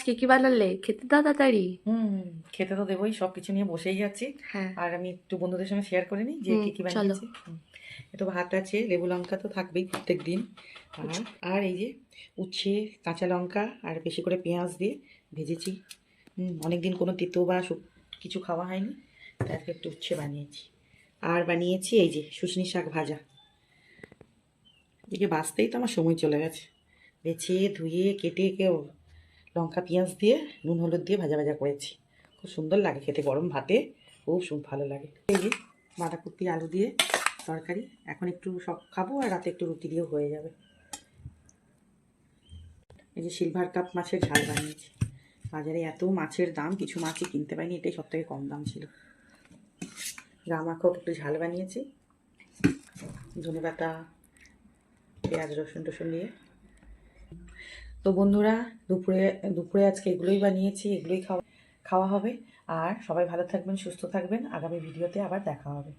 আজকে কি বানালে? খেতে দাও তাড়াতাড়ি। খেতে তো দেবোই, সব কিছু নিয়ে বসেই আছি। হ্যাঁ। আর আমি একটু বন্ধুদের সঙ্গে শেয়ার করে নিই যে কি কি চলো। বানিয়েছি। একটু ভাত আছে, লেবু লঙ্কা তো থাকবেই প্রত্যেক দিন। আর আর এই যে উচ্ছে, কাঁচা লঙ্কা আর বেশি করে পেঁয়াজ দিয়ে ভেজেছি। অনেক দিন কোনো তেতো বা কিছু খাওয়া হয়নি, তাই আজকে একটু উচ্ছে বানিয়েছি। আর বানিয়েছি এই যে শুশনি শাক ভাজা। এদিকে বাঁচতেই তো আমার সময় চলে গেছে। বেছে ধুয়ে কেটে কেউ লঙ্কা পেঁয়াজ দিয়ে নুন হলুদ দিয়ে ভাজা ভাজা করেছি। খুব সুন্দর লাগে খেতে, গরম ভাতে খুব ভালো লাগে। এই যে বাঁধাকপি আলু দিয়ে তরকারি, এখন একটু সব খাবো আর রাতে একটু রুটি দিয়েও হয়ে যাবে। এই যে সিলভার কাপ মাছের ঝাল বানিয়েছি। বাজারে এত মাছের দাম, কিছু মাছই কিনতে পাইনি, এটাই সব থেকে কম দাম ছিল। গামাখো একটু ঝাল বানিয়েছি, ধনেপাতা পেঁয়াজ রসুন টসুন দিয়ে। তো বন্ধুরা, দুপুরে দুপুরে আজকে এগুলোই বানিয়েছি, এগুলোই খাওয়া হবে। আর সবাই ভালো থাকবেন, সুস্থ থাকবেন। আগামী ভিডিওতে আবার দেখা হবে।